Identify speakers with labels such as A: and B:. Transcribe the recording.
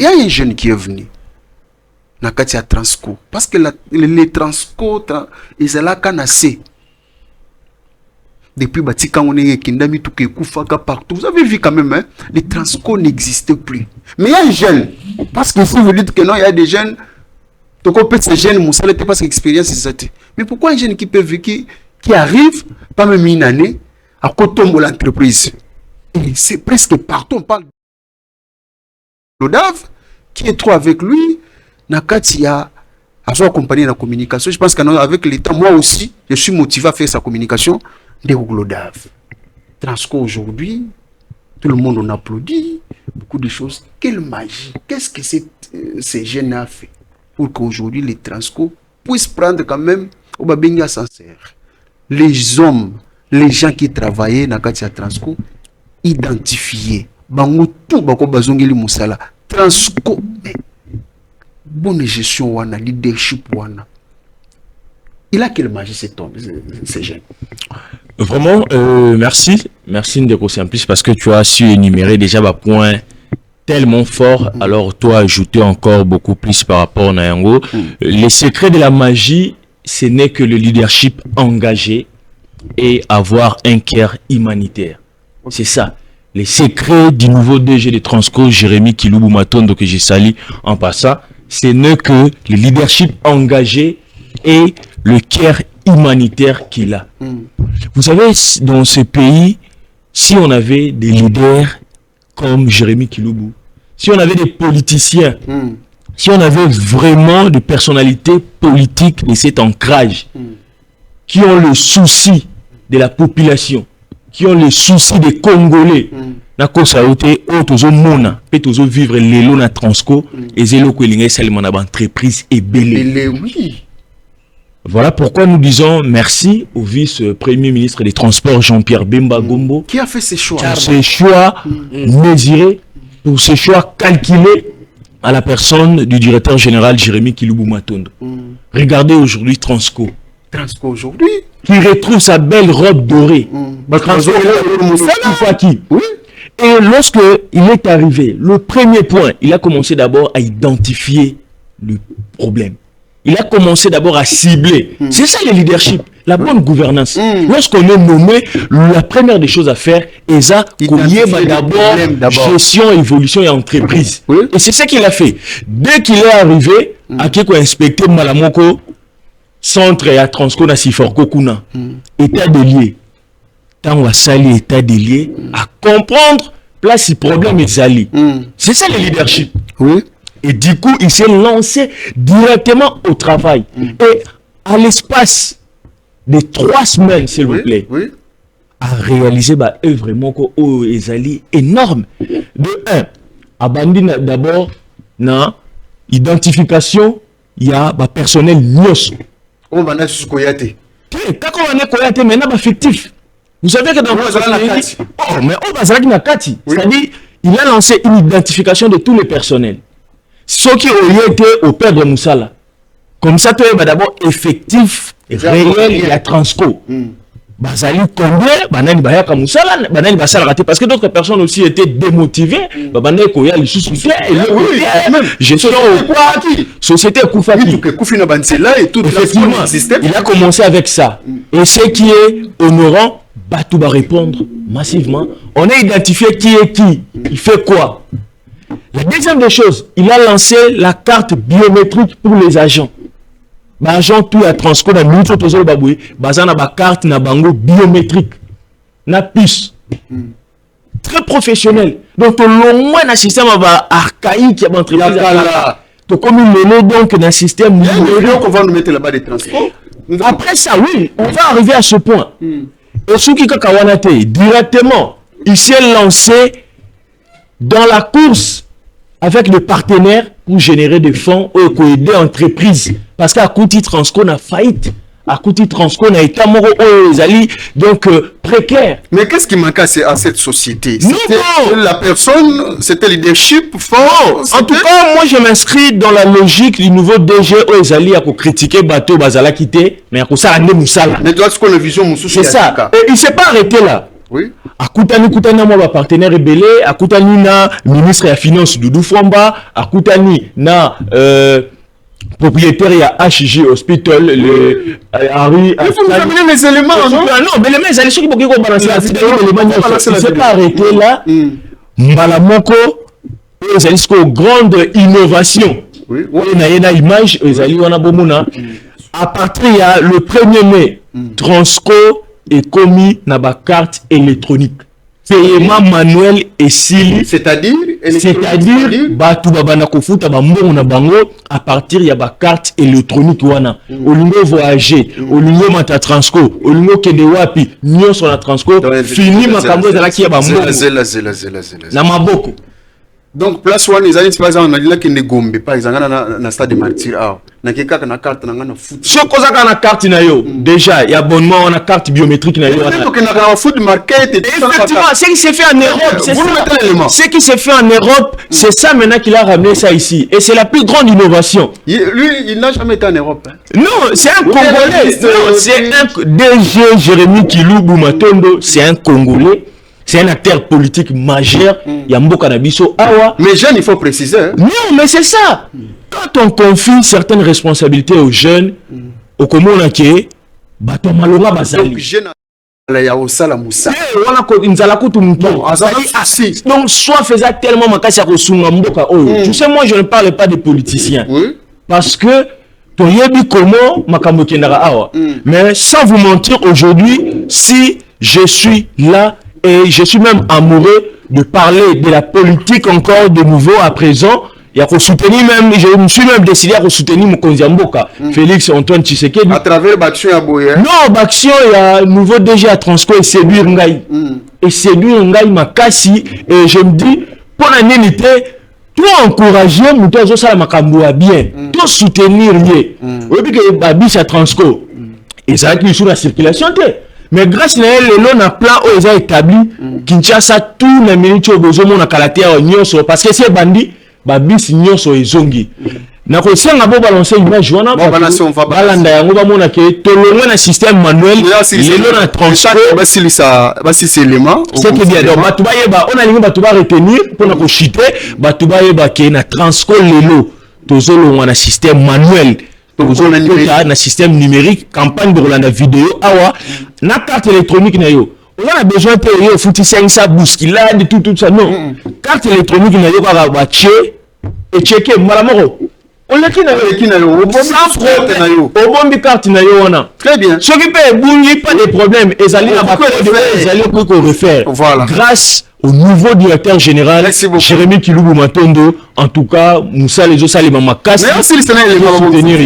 A: y a un jeune qui est venu. Nakati à Transco. Parce que les Transco, ils ont la canassé. Depuis Batika, on est Kindami, Kufaka partout. Vous avez vu quand même, hein, les Transco n'existaient plus. Mais il y a un jeune. Parce que si vous dites que non, il y a des jeunes. Donc on peut ces jeunes, Moussa, n'était pas cette expérience. Mais pourquoi un jeune qui peut vivre, qui arrive, pas même une année, à côté de l'entreprise? C'est presque partout. On parle de Lodav, qui est trop avec lui. Nakati a son accompagné la communication. Je pense qu'avec l'État, moi aussi, je suis motivé à faire sa communication de Lodav. Transco aujourd'hui, tout le monde en applaudit, beaucoup de choses. Quelle magie! Qu'est-ce que ces jeunes ont fait pour qu'aujourd'hui les Transco puissent prendre quand même au Babinga sincère. Les hommes, les gens qui travaillaient dans Katia Transco, identifiés. Bango tout bako bazongeli musala. Transco, bonne gestion wana, leadership wana. Il a quelle magie cet homme, ces jeunes?
B: Vraiment, merci Ndeko Simplice, parce que tu as su énumérer déjà des points tellement forts. Alors toi, ajouter encore beaucoup plus par rapport à Nayango. Les secrets de la magie, ce n'est que le leadership engagé et avoir un cœur humanitaire. C'est ça. Les secrets du nouveau DG de Transco, Jérémy Kiloubou Matondo, que j'ai sali en passant, ce n'est que le leadership engagé et le cœur humanitaire qu'il a. Vous savez, dans ce pays, si on avait des leaders comme Jérémy Kiloubou, si on avait des politiciens, si on avait vraiment des personnalités politiques de cet ancrage, qui ont le souci de la population, qui ont le souci des Congolais, na kosa ote otozo mona pe tozo vivre lelo na Transco et zelo ko linga salima na entreprise et belé. Oui. Voilà pourquoi nous disons merci au vice-premier ministre des Transports Jean-Pierre Bemba Gombo
A: qui a fait ses choix.
B: Pour ses choix mesurés, pour ses choix calculés à la personne du directeur général Jérémy Kiloubou Matondo. Regardez aujourd'hui Transco.
A: Transco aujourd'hui
B: qui retrouve sa belle robe dorée. Transco, oui. Et lorsque il est arrivé, le premier point, il a commencé d'abord à identifier le problème. Il a commencé d'abord à cibler. C'est ça le leadership, la bonne gouvernance. Lorsqu'on est nommé, la première des choses à faire est ça, d'abord gestion, évolution et entreprise. Et c'est ça qu'il a fait. Dès qu'il est arrivé, à qui qu'on a inspecté Malamoko, centre à Transco na Siforko Kuna, état des lieux. Tant on a sali état des lieux, à comprendre place si problème est sali. C'est ça le leadership.
A: Oui.
B: Et du coup, il s'est lancé directement au travail. Et à l'espace de 3 semaines, s'il vous plaît, à réaliser bah, vraiment oh, énorme. De 1, abandi d'abord na identification, il y a bah, personnel nyos.
A: Comment on a su koyate?
B: Quand on a koyate, maintenant bah, fictif. Vous savez que dans c'est-à-dire, il a lancé une identification de tous les personnels. Ceux qui ont été au père de Moussala. Comme ça, tu es d'abord effectif, réel et à Transco. Bazali combien banani bayaka Moussala, banani basala raté parce que d'autres personnes aussi étaient démotivées. Banani koya les sous-souciés et même gestion au quoi société Koufaki. Effectivement, il a commencé avec ça. Et ce qui est honorant, Batou va répondre massivement. On a identifié qui est qui, il fait quoi. La deuxième des choses, il a lancé la carte biométrique pour les agents. L'agent tout à Transco dans minute autour baboué, bazana ba carte na bango biométrique, na puce. Très professionnel. Donc au moins un système va archaïque qui a entreprise. Donc comme il est donc dans système
A: on va nous mettre là-bas des transports.
B: Après ça, oui, on va arriver à ce point. Et ce qui Kakawanate directement, il s'est lancé dans la course avec le partenaire pour générer des fonds pour aider l'entreprise. Parce qu'à Kouti Transco, on a faillite. À Kouti Transco, on a été mort donc précaire.
A: Mais qu'est-ce qui manquait à cette société? C'était la personne, c'était le leadership fort.
B: En tout cas, moi je m'inscris dans la logique du nouveau DG Oezali à critiquer Bateau Bazala quitté, mais à ça,
A: mais toi, ce qu'on a vision,
B: c'est ça. Et il ne s'est pas arrêté là.
A: Oui.
B: Akutani na moi partenaire rebelle, akutani na ministre ya finance Doudou Fwamba, akutani na propriétaire ya HG Hospital le Henri.
A: Il faut nous amener les éléments, non?
B: Non, mais les mêmes ceux qui vont balancer c'est pas arrêté là. Mbala moko ils allaient jusqu'aux grandes innovations. Oui. On a une image, ils allaient wana bomuna. À partir le 1er mai, Transco est commis na ba carte électronique. Paiement manuel et sili.
A: C'est-à-dire
B: batu babana kofuta ba mbongo na bango à partir ya ba carte électronique wana. Olingo voyager, olingo mata Transco, olingo kende wapi, nyonso na Transco, fini makambo ezalaki ya ba mbongo. Na maboko.
A: Donc place one ils allaient par exemple on a dit là qu'il ne gombe par exemple na stade de martyr ah na keka na carte na ngana foot
B: ce cosa na carte na yo déjà il y a abonnement on a carte biométrique na yo
A: na foot market
B: effectivement ce qui s'est fait en Europe c'est ça ce qui s'est fait en Europe c'est ça maintenant qu'il a ramené ça ici et c'est la plus grande innovation.
A: Lui il n'a jamais été en Europe hein.
B: Non c'est un Congolais c'est un DG Jérémy Kilubu Matondo c'est un Congolais. C'est un acteur politique majeur. Yambo Kanabiso Awa.
A: Mais jeunes, il faut préciser. Hein?
B: Non, mais c'est ça. Quand on confie certaines responsabilités aux jeunes, au Congo, on a qui bato malonga bazali.
A: Donc jeune ya osala musa.
B: Wana ko inzala ko tumuto. Donc soit faisait tellement makasi ya kosunga mboka oh. Tu sais moi je ne parle pas des politiciens. Oui. Parce que ton yebi comment makambo kendara awa. Mais sans vous mentir aujourd'hui si je suis là et je suis même amoureux de parler de la politique encore de nouveau à présent. Il y a soutenir même, je me suis même décidé à soutenir mon Konziamboka, Félix Antoine Tshisekedi.
A: À travers Baction à Boya.
B: Non, Baction, il y a un nouveau DG à Transco et séduire Ngaï. Et séduire Ngaï Makassi. Et je me dis, pour la nélité, toi encourager, nous tous ça makamboua bien. Toi soutenir lié. Oui, puis que Babis à Transco. Et ça va être sur la circulation. Mais grâce à elle, on a plan où ils ont établi Kinshasa tout les minutes au besoin de caractère nyonso parce que c'est bandit babis nyonso ezongi. Na ko senga bo balancer image wana balanda yango ba mona ke tolongwe na système manuel lelo na transfert
A: basi c'est élément
B: c'est que bien donc batu ba yeba on a lingi batu ba retenir pour na ko chiter batu ba yeba ke na transco lelo tozolongwa na système manuel. Na système numérique campagne de Rolanda vidéo awa na carte électronique na yo on a besoin de yo fouti 500 bousculade tout ça non carte électronique na yo ba bache et checker malamoro on l'a qui na yo bombi carte na yo wana
A: très bien
B: ce qui peut bungi pas de problème ezali na ba ezali ko refaire grâce au nouveau directeur général Jérémy Kilubu Matondo en tout cas Moussa Lezo Salima Makassi
A: mais aussi les soutenir